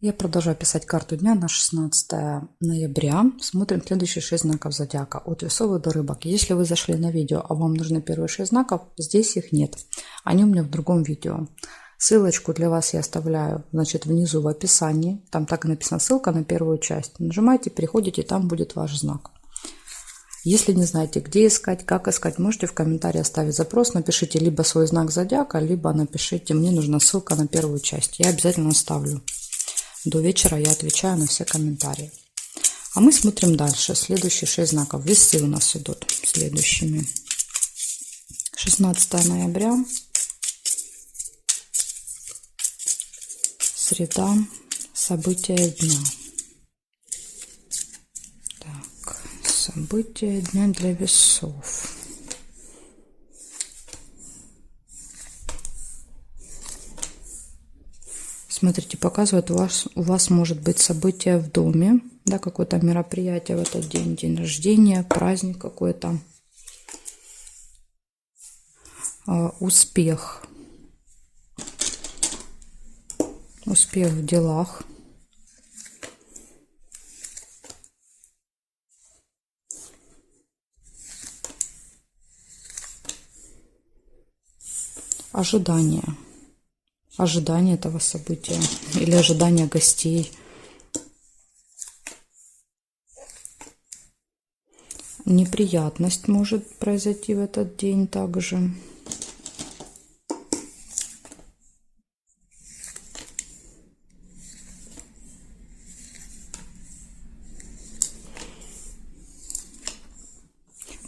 Я продолжаю писать карту дня на 16 ноября. Смотрим следующие 6 знаков зодиака. От весов до рыбок. Если вы зашли на видео, а вам нужны первые 6 знаков, здесь их нет. Они у меня в другом видео. Ссылочку для вас я оставляю, значит, внизу в описании. Там так и написано ссылка на первую часть. Нажимаете, переходите, там будет ваш знак. Если не знаете, где искать, как искать, можете в комментарии оставить запрос. Напишите либо свой знак зодиака, либо напишите, мне нужна ссылка на первую часть. Я обязательно оставлю. До вечера я отвечаю на все комментарии. А мы смотрим дальше. Следующие 6 знаков. Весы у нас идут следующими. 16 ноября. Среда. События дня. Так. События дня для весов. Смотрите, показывает, у вас может быть событие в доме, да, какое-то мероприятие в этот день, день рождения, праздник какой-то, успех в делах, ожидание этого события или ожидание гостей. Неприятность может произойти в этот день также.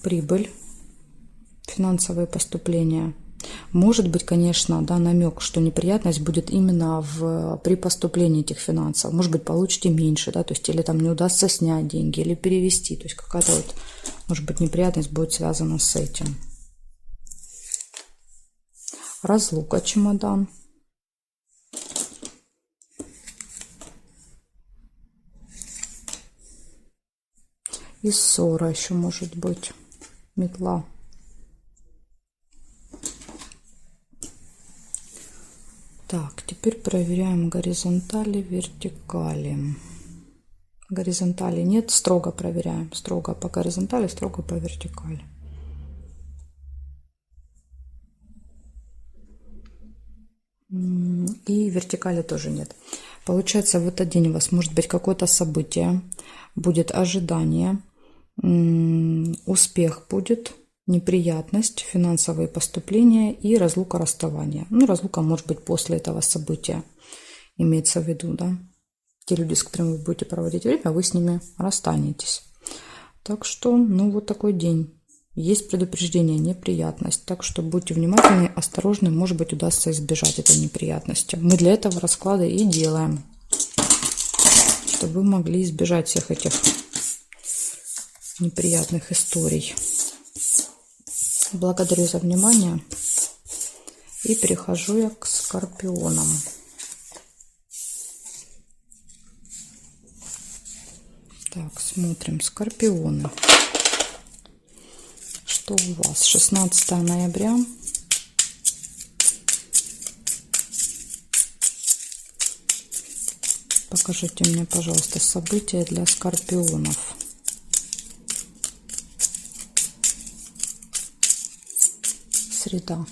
Прибыль, финансовые поступления. Может быть, конечно, да, намек, что неприятность будет именно при поступлении этих финансов. Может быть, получите меньше, да, то есть или там не удастся снять деньги, или перевести. То есть какая-то вот, может быть, неприятность будет связана с этим. Разлука, чемодан. И ссора еще может быть. Метла. Так, теперь проверяем горизонтали, вертикали. Горизонтали нет, строго проверяем. Строго по горизонтали, строго по вертикали. И вертикали тоже нет. Получается, в этот день у вас может быть какое-то событие, будет ожидание, успех будет, неприятность, финансовые поступления и разлука, расставание. Ну, разлука может быть после этого события, имеется в виду, да. Те люди, с которыми вы будете проводить время, вы с ними расстанетесь. Так что, ну, вот такой день. Есть предупреждение, неприятность. Так что будьте внимательны, осторожны, может быть, удастся избежать этой неприятности. Мы для этого расклады и делаем, чтобы вы могли избежать всех этих неприятных историй. Благодарю за внимание. И перехожу я к скорпионам. Так, смотрим. Скорпионы. Что у вас? 16 ноября. Покажите мне, пожалуйста, события для скорпионов. Среда.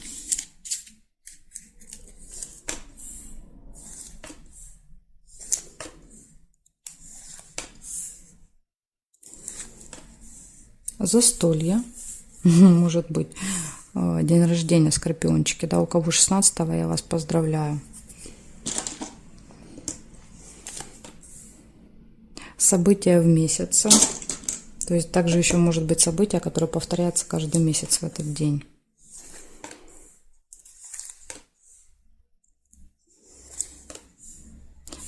Застолье. Может быть, день рождения, скорпиончики. Да, у кого 16-го, я вас поздравляю. События в месяце. То есть также еще может быть событие, которое повторяется каждый месяц в этот день.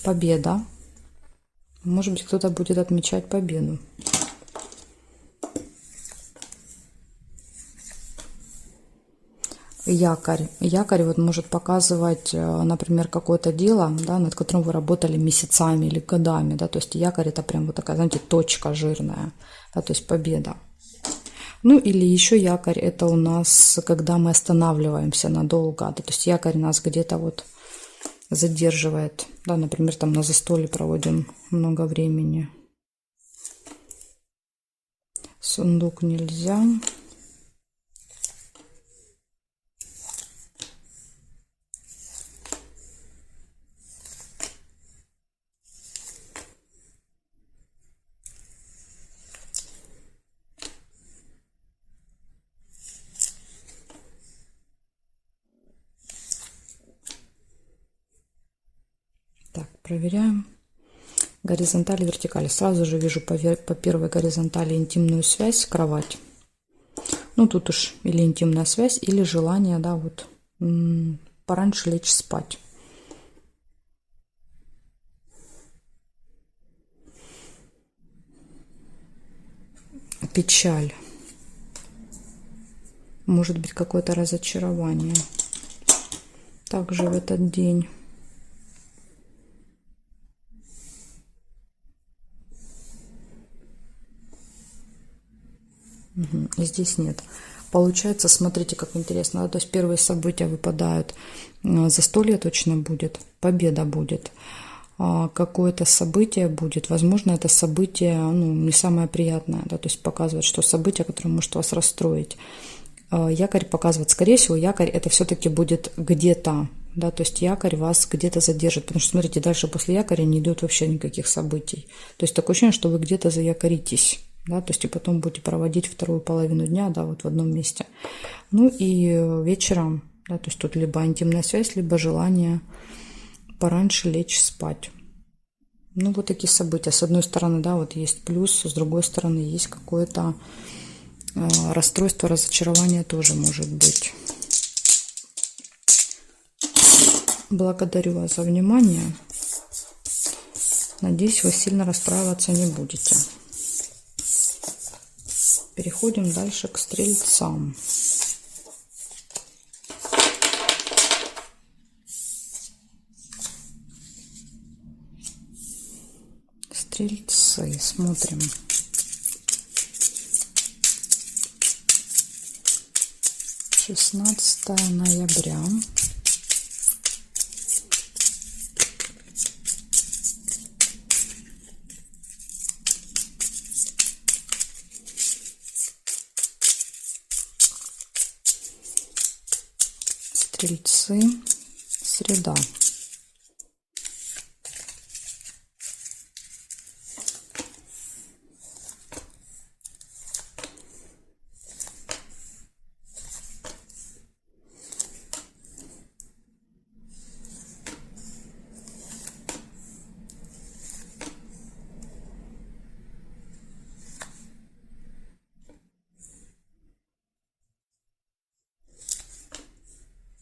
Победа. Может быть, кто-то будет отмечать победу. Якорь. Якорь вот может показывать, например, какое-то дело, да, над которым вы работали месяцами или годами. Да, то есть якорь — это прям вот такая, знаете, точка жирная. Да, то есть победа. Ну или еще якорь — это у нас, когда мы останавливаемся надолго. Да, то есть якорь нас где-то вот задерживает. Да, например, там на застолье проводим много времени. Сундук нельзя. Так, проверяем. Горизонталь, вертикаль. Сразу же вижу по первой горизонтали интимную связь, кровать. Ну, тут уж или интимная связь, или желание, да, вот пораньше лечь спать. Печаль. Может быть, какое-то разочарование. Также в этот день. Угу. И здесь нет. Получается, смотрите, как интересно. Да? То есть первые события выпадают. Застолье точно будет. Победа будет. Какое-то событие будет. Возможно, это событие не самое приятное. Да? То есть показывает, что событие, которое может вас расстроить. Якорь показывает. Скорее всего, якорь это все-таки будет где-то. Да? То есть якорь вас где-то задержит. Потому что, смотрите, дальше после якоря не идет вообще никаких событий. То есть такое ощущение, что вы где-то заякоритесь. Да, то есть и потом будете проводить вторую половину дня, да, вот в одном месте. Ну и вечером, да, то есть тут либо интимная связь, либо желание пораньше лечь спать. Ну вот такие события. С одной стороны, да, вот есть плюс, с другой стороны есть какое-то расстройство, разочарование тоже может быть. Благодарю вас за внимание. Надеюсь, вы сильно расстраиваться не будете. Переходим дальше к стрельцам. Стрельцы. Смотрим. Шестнадцатое ноября. Стрельцы, среда.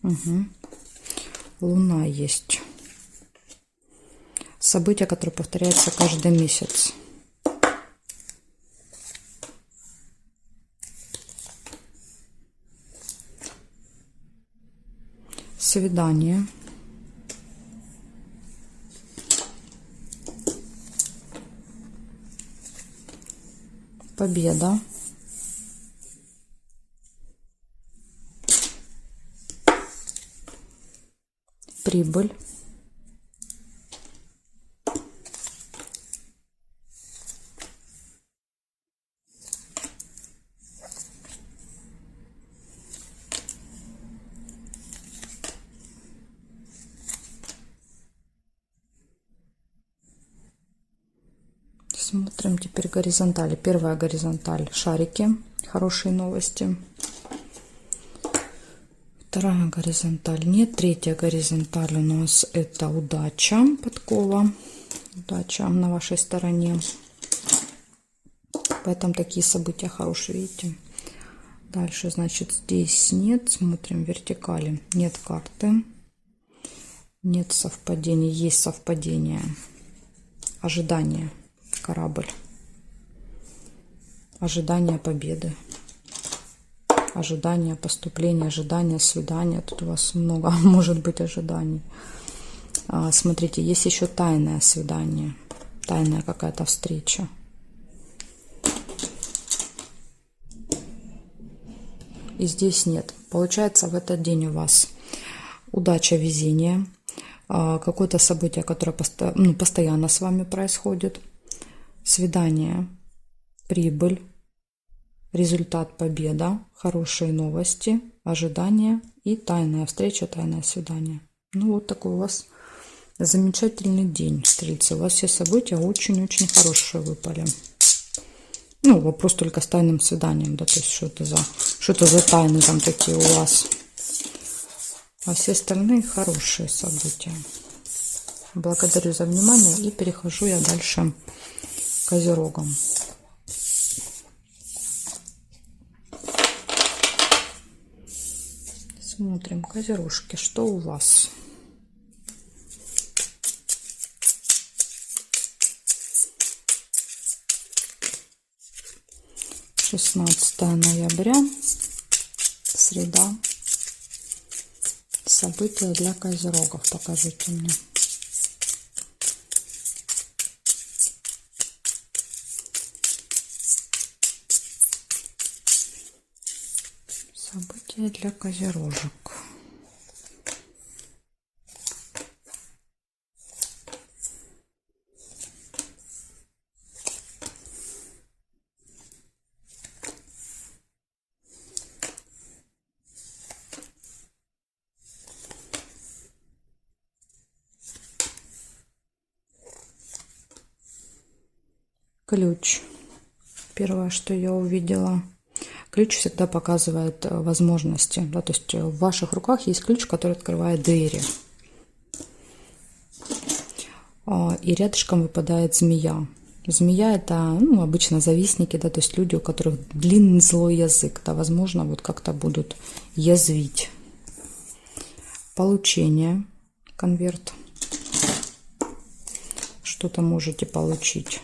Угу. Луна есть. Событие, которое повторяется каждый месяц. Свидание. Победа. Прибыль. Смотрим теперь горизонтали. Первая горизонталь. Шарики. Хорошие новости. Вторая горизонталь. Нет. Третья горизонталь у нас это удача. Подкова. Удача на вашей стороне. Поэтому такие события хорошие, видите. Дальше, значит, здесь нет. Смотрим вертикали. Нет карты. Нет совпадений. Есть совпадение. Ожидание. Корабль. Ожидание победы. Ожидание поступления, ожидание свидания. Тут у вас много может быть ожиданий. Смотрите, есть еще тайное свидание. Тайная какая-то встреча. И здесь нет. Получается, в этот день у вас удача, везение. какое-то событие, которое постоянно с вами происходит, свидание, прибыль, результат, победа, хорошие новости, ожидания и тайная встреча, тайное свидание. Ну вот такой у вас замечательный день, стрельцы. У вас все события очень-очень хорошие выпали. Ну, вопрос только с тайным свиданием, да, то есть что это за тайны там такие у вас. А все остальные хорошие события. Благодарю за внимание и перехожу я дальше к козерогам. Смотрим, козерожки, что у вас? «16 ноября, среда. События для козерогов. Покажите мне». События для козерожек. Ключ. Первое, что я увидела. Ключ всегда показывает возможности. Да, то есть в ваших руках есть ключ, который открывает двери. И рядышком выпадает змея. Змея — это обычно завистники, да, то есть люди, у которых длинный злой язык. Да, возможно, вот как-то будут язвить. Получение. Конверт. Что-то можете получить.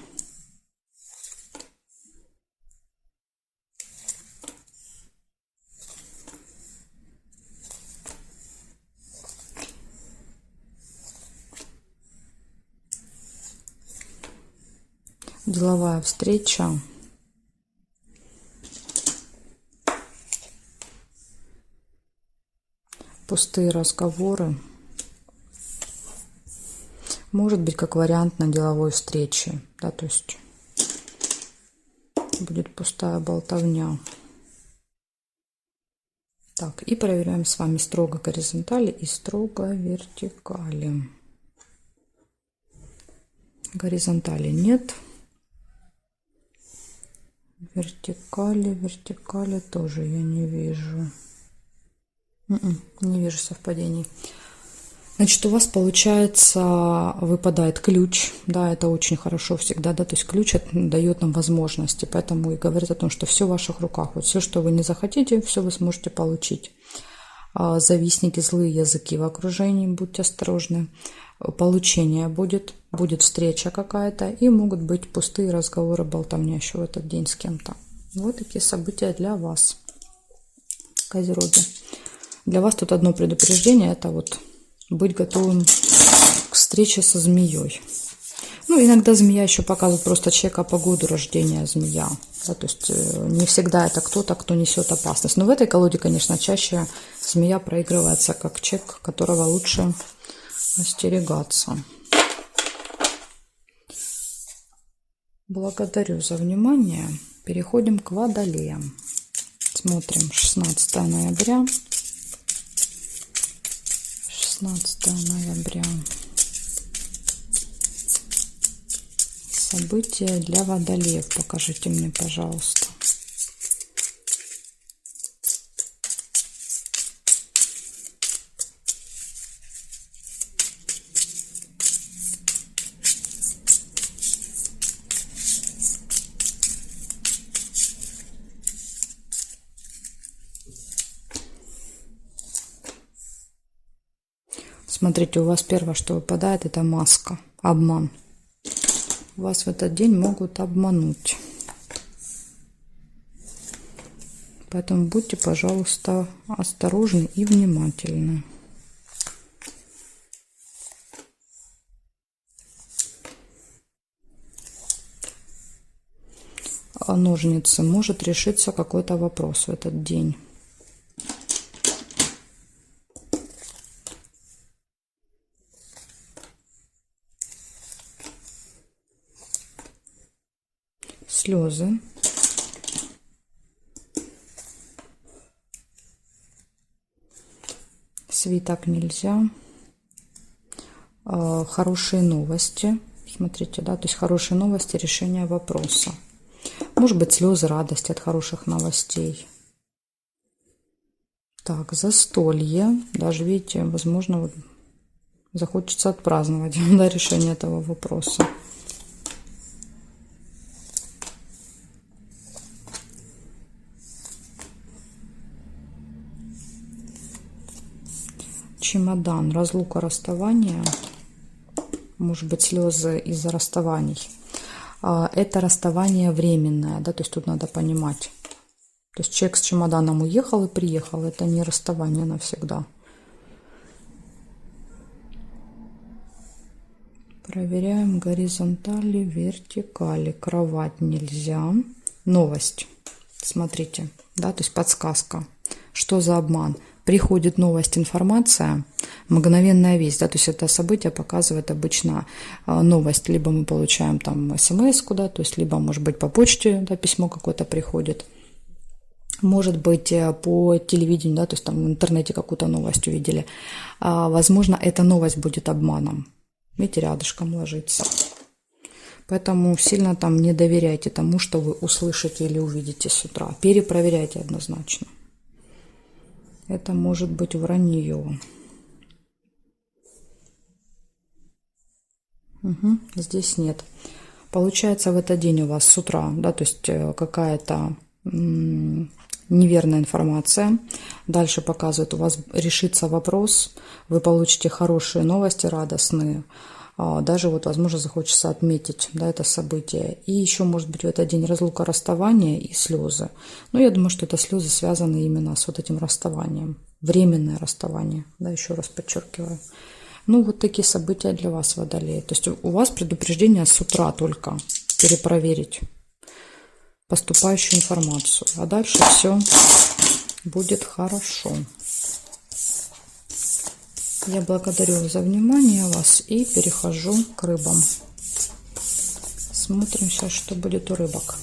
Деловая встреча. Пустые разговоры. Может быть, как вариант на деловой встрече. Да, то есть будет пустая болтовня. Так, и проверяем с вами строго горизонтали и строго вертикали. Горизонтали нет. Вертикали тоже я не вижу. Не вижу совпадений. Значит, у вас получается, выпадает ключ. Да, это очень хорошо всегда, да, то есть ключ дает нам возможности, поэтому и говорит о том, что все в ваших руках. Вот все, что вы не захотите, все вы сможете получить. Завистники, злые языки в окружении, будьте осторожны. Получение будет встреча какая-то, и могут быть пустые разговоры, болтовня еще в этот день с кем-то. Вот такие события для вас, козероги. Для вас тут одно предупреждение, это вот быть готовым к встрече со змеей. Ну, иногда змея еще показывает просто человека по году рождения, змея. Да, то есть не всегда это кто-то, кто несет опасность. Но в этой колоде, конечно, чаще змея проигрывается как человек, которого лучше остерегаться. Благодарю за внимание. Переходим к водолеям. Смотрим 16 ноября. 16 ноября. События для водолеев. Покажите мне, пожалуйста. Смотрите, у вас первое, что выпадает, это маска, обман. Вас в этот день могут обмануть. Поэтому будьте, пожалуйста, осторожны и внимательны. Ножницы. Может решиться какой-то вопрос в этот день. Слезы. Свиток нельзя. Хорошие новости. Смотрите, да, то есть хорошие новости, решение вопроса. Может быть, слезы радости от хороших новостей. Так, застолье. Даже, видите, возможно, вот захочется отпраздновать, да, решение этого вопроса. Чемодан. Разлука, расставание. Может быть, слезы из-за расставаний. Это расставание временное, да, то есть тут надо понимать. То есть человек с чемоданом уехал и приехал. Это не расставание навсегда. Проверяем горизонтали, вертикали. Кровать нельзя. Новость. Смотрите, да, то есть подсказка. Что за обман? Приходит новость, информация, мгновенная весть, да, то есть это событие показывает обычно новость. Либо мы получаем там смс-ку, да, то есть либо, может быть, по почте, да, письмо какое-то приходит. Может быть, по телевидению, да, то есть там в интернете какую-то новость увидели. Возможно, эта новость будет обманом. Видите, рядышком ложится. Поэтому сильно там не доверяйте тому, что вы услышите или увидите с утра. Перепроверяйте однозначно. Это может быть вранье. Угу, здесь нет. Получается, в этот день у вас с утра, да, то есть какая-то неверная информация. Дальше показывает, у вас решится вопрос, вы получите хорошие новости, радостные. Даже вот, возможно, захочется отметить, да, это событие. И еще, может быть, в этот день разлука, расставание и слезы. Но я думаю, что это слезы связаны именно с вот этим расставанием. Временное расставание, да, еще раз подчеркиваю. Ну, вот такие события для вас, Водолеи. То есть у вас предупреждение с утра только перепроверить поступающую информацию. А дальше все будет хорошо. Я благодарю за внимание вас и перехожу к рыбам. Смотрим сейчас, что будет у рыбок.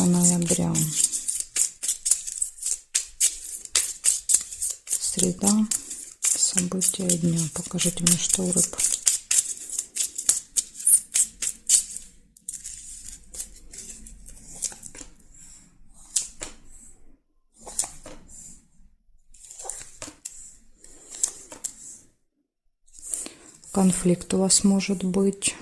ноября. Среда. События дня. Покажите мне, что у рыб. Конфликт у вас может быть.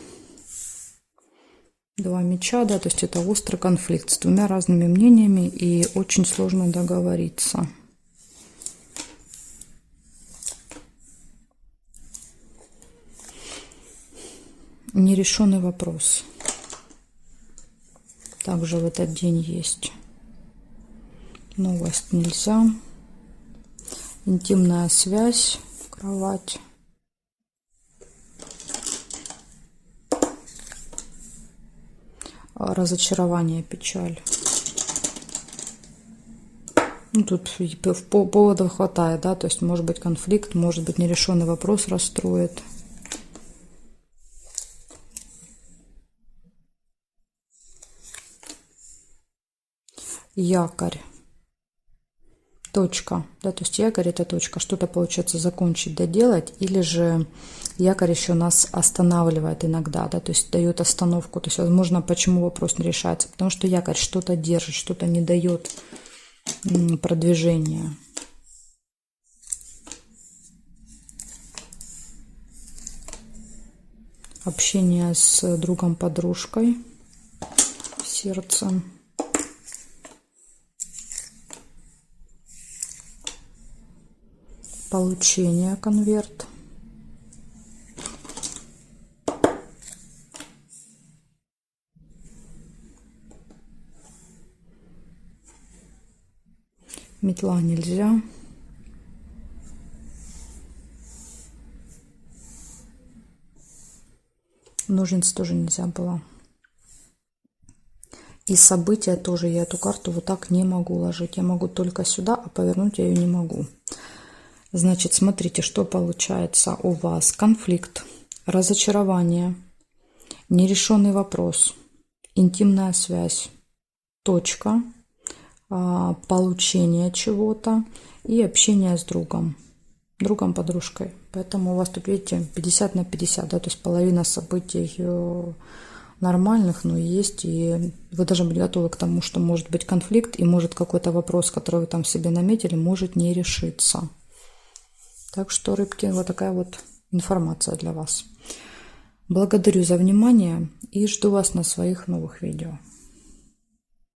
2 меча, да, то есть это острый конфликт с двумя разными мнениями и очень сложно договориться. Нерешенный вопрос. Также в этот день есть. Новость нельзя. Интимная связь, кровать. Разочарование, печаль. Ну, тут поводов хватает, да, то есть может быть конфликт, может быть нерешенный вопрос расстроит. Якорь. Точка, да, то есть якорь это точка, что-то получается закончить, доделать, или же якорь еще нас останавливает иногда, да, то есть дает остановку, то есть возможно, почему вопрос не решается, потому что якорь что-то держит, что-то не дает продвижения. Общение с другом, подружкой, сердцем. Получение, конверт. Метла нельзя. Ножницы тоже нельзя было. И события тоже, я эту карту вот так не могу ложить. Я могу только сюда, а повернуть я ее не могу. Значит, смотрите, что получается у вас. Конфликт, разочарование, нерешенный вопрос, интимная связь, точка, получение чего-то и общение с другом-подружкой. Поэтому у вас тут, видите, 50 на 50, да, то есть половина событий нормальных, но есть, и вы должны быть готовы к тому, что может быть конфликт, и может какой-то вопрос, который вы там себе наметили, может не решиться. Так что, рыбки, вот такая вот информация для вас. Благодарю за внимание и жду вас на своих новых видео.